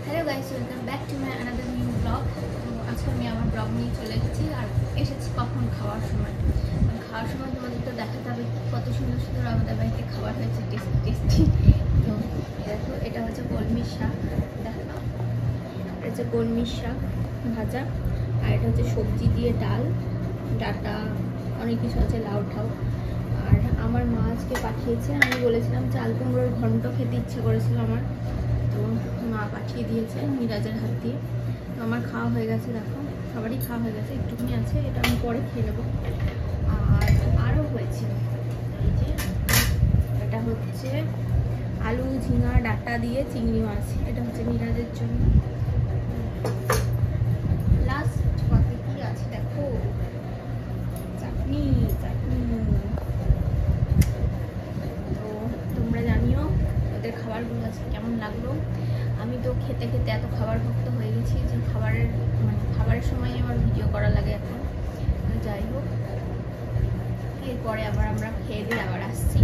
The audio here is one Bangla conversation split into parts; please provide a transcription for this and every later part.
Hello guys, welcome back to my another new blog. তো আজকে আমি আমার ব্লগ নিয়ে চলে এসেছি আর এসেছি কখন খাওয়ার সময়। তোমাদের তো দেখাতে হবে কত সুন্দর সুন্দর আমাদের বাড়িতে খাবার হয়েছে, টেস্টি টেস্টি। তো দেখো, এটা হচ্ছে কলমির শাক, দেখো এটা হচ্ছে কলমির শাক ভাজা, আর এটা হচ্ছে সবজি দিয়ে ডাল, ডাটা, অনেক কিছু আছে, লাউ ঠাউ। আর আমার মা আজকে পাঠিয়েছে, আমি বলেছিলাম চাল কুমড়োর ঘন্ট খেতে ইচ্ছে করেছিল আমার, তো মা পাঠিয়ে দিয়েছে মিরাজের হাত দিয়ে। তো আমার খাওয়া হয়ে গেছে, দেখো সবারই খাওয়া হয়ে গেছে, একটুখানি আছে, এটা আমি পরে খেয়ে নেবো। আর আরও হয়েছে, এই যে এটা হচ্ছে আলু ঝিঙা ডাঁটা দিয়ে চিংড়ি মাছ, এটা হচ্ছে মিরাজের জন্য। লাস্ট পাতে কি আছে দেখো, চাটনি চাটনি। তো তোমরা জানিও ওদের খাবারগুলো আজকে কেমন লাগলো। আমি তো খেতে খেতে এত খাবার ভক্ত হয়ে গেছি যে খাবারের সময় আমার ভিডিও করা লাগে এখন। যাই হোক, এরপরে আবার আমরা খেয়ে দিয়ে আবার আসছি।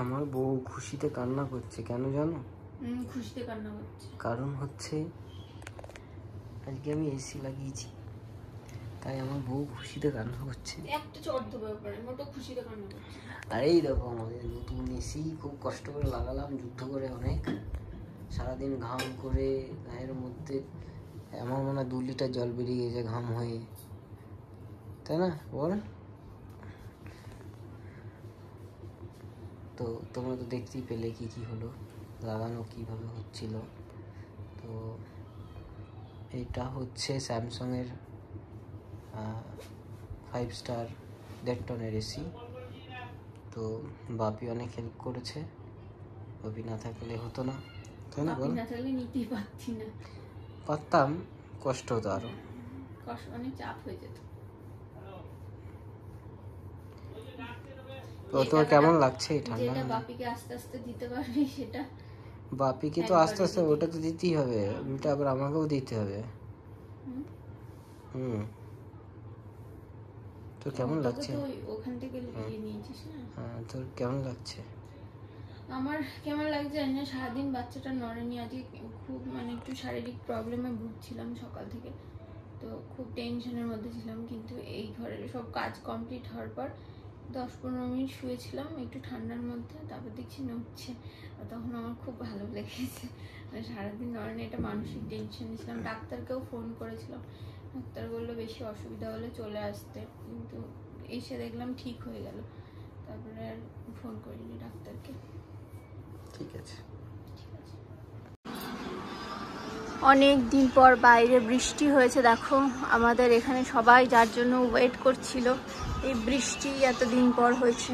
আমার বউ খুশিতে কান্না করছে, কেন জানো? খুশিতে কান্না করছে কারণ হচ্ছে আজকে আমি এসি লাগিয়েছি, তাই আমার বউ খুশিতে কান্না করছে। একটা চট দেবো ব্যাপারে, মোটো খুশিতে কান্না করছে। আর এই দেখো আমাদের নতুন এসি, খুব কষ্ট করে লাগালাম, যুদ্ধ করে অনেক, সারাদিন ঘাম করে গায়ের মধ্যে আমার মনে হয় 2 লিটার জল বেরিয়ে গেছে ঘাম হয়ে, তাই না বল? তো তোমরা তো দেখতেই পেলে কি কি হলো, লাগানো কিভাবে হচ্ছিল। তো এটা হচ্ছে স্যামসাংয়ের 5 স্টার 1.5 টনের এসি। তো বাপি অনেক হেল্প করেছে, বাপি না থাকলে হতো না, তাই না বল? না থাকলে নিতেই পারছি না, পারতাম, কষ্ট হতো আরো, কষ্ট, অনেক চাপ হয়ে যেত। তো তোর কেমন লাগছে এই ঠান্ডা? যেটা বাপিকে আস্তে আস্তে দিতে পারবি সেটা বাপিকে তো আস্তে আস্তে ওটা তো দিতেই হবে, ওটা আবার আমাকেও দিতে হবে। তোর কেমন লাগছে? ওখান থেকে নিয়ে নিয়েছিস না? হ্যাঁ, তোর কেমন লাগছে? আমার কেমন লাগছে জানি না, সারাদিন বাচ্চাটা নড়েনি, আজকে খুব একটু শারীরিক প্রবলেমে ভুগছিলাম সকাল থেকে, তো খুব টেনশনের মধ্যে ছিলাম। কিন্তু এই ঘরের সব কাজ কমপ্লিট হওয়ার পর 10-15 মিনিট শুয়েছিলাম একটু ঠান্ডার মধ্যে, তারপর দেখছি নড়ছে, তখন আমার খুব ভালো লেগেছে। সারাদিন নড়েনি, এটা মানসিক টেনশন ছিলাম। ডাক্তারকেও ফোন করেছিলাম, ডাক্তার বললো বেশি অসুবিধা হলে চলে আসতে, কিন্তু এসে দেখলাম ঠিক হয়ে গেল, তারপরে আর ফোন করিনি ডাক্তারকে। ঠিক আছে। অনেক দিন পর বাইরে বৃষ্টি হয়েছে, দেখো আমাদের এখানে সবাই যার জন্য ওয়েট করছিল, এই বৃষ্টি এতদিন পর হয়েছে।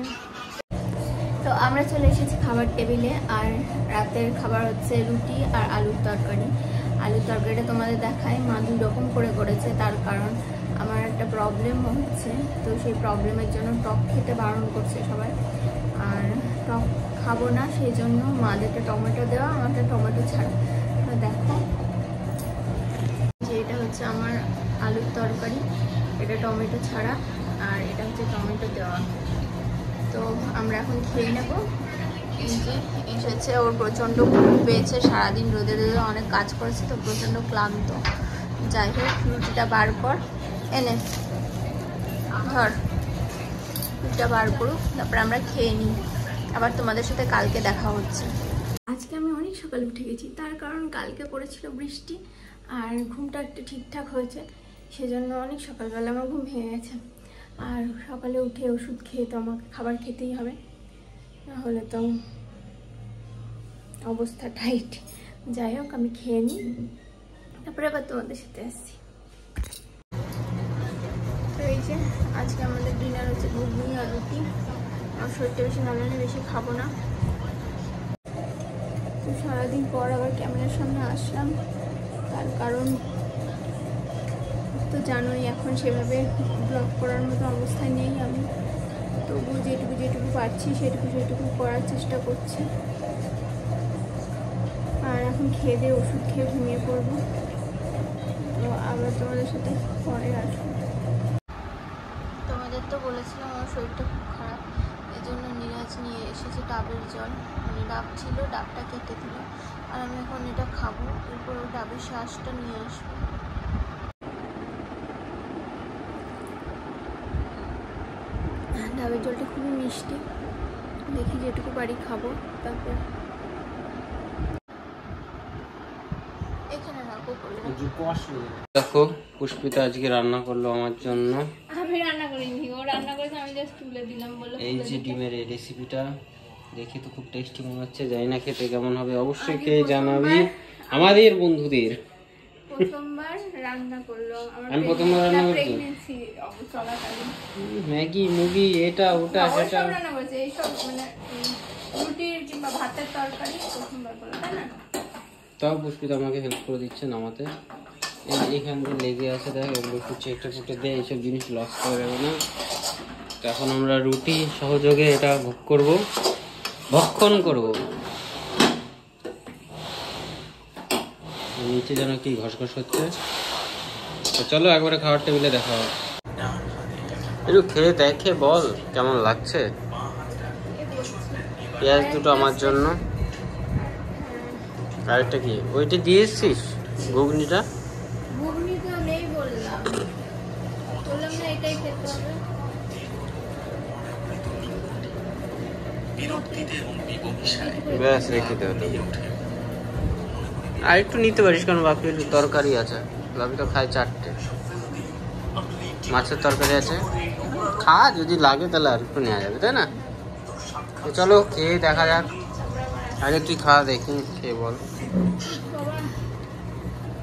তো আমরা চলে এসেছি খাবার টেবিলে, আর রাতের খাবার হচ্ছে রুটি আর আলুর তরকারি। আলুর তরকারিটা তোমাদের দেখায়, মা 2 রকম করে করেছে, তার কারণ আমার একটা প্রবলেম হচ্ছে, তো সেই প্রবলেমের জন্য টক খেতে বারণ করছে সবাই, আর টক খাবো না, সেই জন্য মাদেরটা টমেটো দেওয়া, আমারটা টমেটো ছাড়া। তো দেখো যে এটা হচ্ছে আমার আলুর তরকারি, এটা টমেটো ছাড়া, আর এটা হচ্ছে টমেটো দেওয়া। তো আমরা এখন খেয়ে নেব। এই যে এসেছে, ওর প্রচণ্ড ঘুম পেয়েছে, সারাদিন রোদে রোদে অনেক কাজ করেছে, তো প্রচণ্ড ক্লান্ত। যাই হোক, রুটিটা বার কর, এনে ধর, রুটিটা বার করুক, তারপরে আমরা খেয়ে নিই, আবার তোমাদের সাথে কালকে দেখা হচ্ছে। আজকে আমি অনেক সকালে উঠে গেছি, তার কারণ কালকে পড়েছিল বৃষ্টি, আর ঘুমটা একটু ঠিকঠাক হয়েছে, সেজন্য অনেক সকালবেলা আমার ঘুম ভেঙে গেছে। আর সকালে উঠে ওষুধ খেয়ে তো আমাকে খাবার খেতেই হবে, নাহলে তো অবস্থা টাইট। যাই হোক, আমি খেয়ে নিই, তারপরে আবার তোমাদের সাথে আসছি। তো এই যে আজকে আমাদের ডিনার হচ্ছে ঘুগনি আর রুটি, আমার শরীরটা বেশি ভালো নেই, বেশি খাবো না। তো সারাদিন পর আবার ক্যামেরার সামনে আসলাম, তার কারণ তো জানোই এখন সেভাবে ব্লগ করার মতো অবস্থায় নেই আমি, তবু যেটুকু পারছি সেটুকু করার চেষ্টা করছি। আর এখন খেয়ে দিয়ে ওষুধ খেয়ে ঘুমিয়ে পড়বো। তো আবার তোমাদের সাথে পরে আসবো। তোমাদের তো বলেছিলাম আমার শরীরটা খুব খারাপ, এই জন্য নিরাজ নিয়ে এসেছে ডাবের জল। মানে ডাব ছিল, ডাবটা কেটে দিল, আর আমি এখন এটা খাবো, এরপর ওই ডাবের শ্বাসটা নিয়ে আসবো। ডাবের জলটা খুবই মিষ্টি, দেখি যেটুকু পারি খাবো। তারপর এখানে রাখো। দেখো পুষ্পিতা আজকে রান্না করলো আমার জন্য। আমি রান্না করিনি, ও রান্না করেছে, আমি জাস্ট তুলে দিলাম বলে। এই যে ডিমের এই রেসিপিটা দেখে তো খুব টেস্টি মনে হচ্ছে, জানি না খেতে কেমন হবে, অবশ্যই খেয়ে জানাবি আমাদের বন্ধুদের। প্রথমবার রান্না করলো, আমি প্রথমবার রান্না করছি। প্রেগন্যান্সি চলাকালীন ম্যাগি মুগি এটা ওটা সেটা রান্না করেছে, এইসব মানে রুটির কিংবা ভাতের তরকারি প্রথমবার করলো, তাই না? তাও পুষ্পিতা আমাকে হেল্প করে দিচ্ছে নামাতে। এইখান দিয়ে লেগে আছে, দেখ ওগুলো একটু চেকটা ফুটে দেয়, এইসব জিনিস লস করে দেবে না। তো এখন আমরা রুটি সহযোগে এটা ভক্ষণ করব। নিচে যেন কি ঘসঘস হচ্ছে। তো চলো একবারে খাওয়ার টেবিলে দেখা হবে। একটু খেয়ে দেখে বল কেমন লাগছে। পেঁয়াজ দুটো আমার জন্য, আরেকটা কি ওইটা দিয়ে এসছিস? ঘুগনিটা ঘুগনি তো নেই বললাম না, এটাই খেতে হবে। ব্যাস রেখে দেওয়া। আর একটু নিতে পারিস, কারণ বাপি একটু তরকারি আছে, বাপি তো খায় 4টে, মাছের তরকারি আছে, খা যদি লাগে তাহলে আর একটু নেওয়া যাবে, তাই না? তো চলো খেয়ে দেখা যাক। আগে তুই খা দেখি, খেয়ে বল।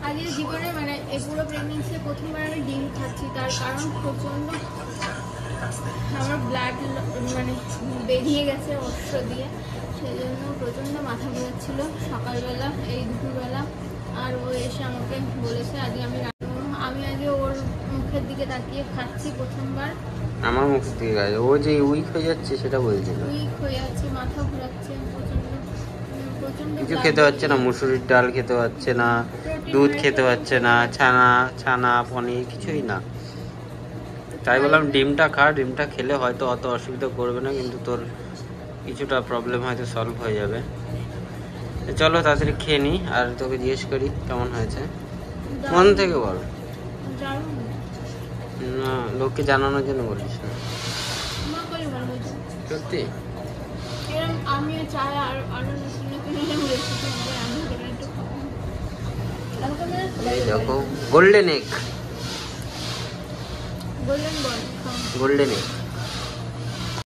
আজকের জীবনে মানে এই পুরো প্রেগনেন্সি প্রথমবার আমি ডিম খাচ্ছি, তার কারণ প্রচন্ড আমার ব্লাড মানে বেরিয়ে গেছে অশ্ব দিয়ে, সেই জন্য প্রচণ্ড মাথা ঘোরাচ্ছিল সকালবেলা, এই দুপুরবেলা। আর ও এসে আমাকে বলেছে আজকে আমি আগে ওর মুখের দিকে তাকিয়ে খাচ্ছি প্রথমবার। আমার মুখের দিকে গায়ে ও যে উইক হয়ে যাচ্ছে সেটা বলছিল। উইক হয়ে যাচ্ছে, মাথা ঘোরাচ্ছে প্রচণ্ড। কিছু খেতে হচ্ছে না, মুসুরির ডাল খেতে হচ্ছে না, দুধ খেতে হচ্ছে না, ছানা পনির কিছুই না। তাই বললাম ডিমটা খা, ডিমটা খেলে হয়তো অত অসুবিধা করবে না, কিন্তু তোর কিছুটা প্রবলেম হয়তো সলভ হয়ে যাবে। চলো তাড়াতাড়ি খেয়ে নি, আর তোকে জিজ্ঞেস করি কেমন হয়েছে, মন থেকে বল। না লোককে জানানোর জন্য বলিস না, সত্যি। আমিও চাই আরো দেখো golden egg, golden ball, golden egg.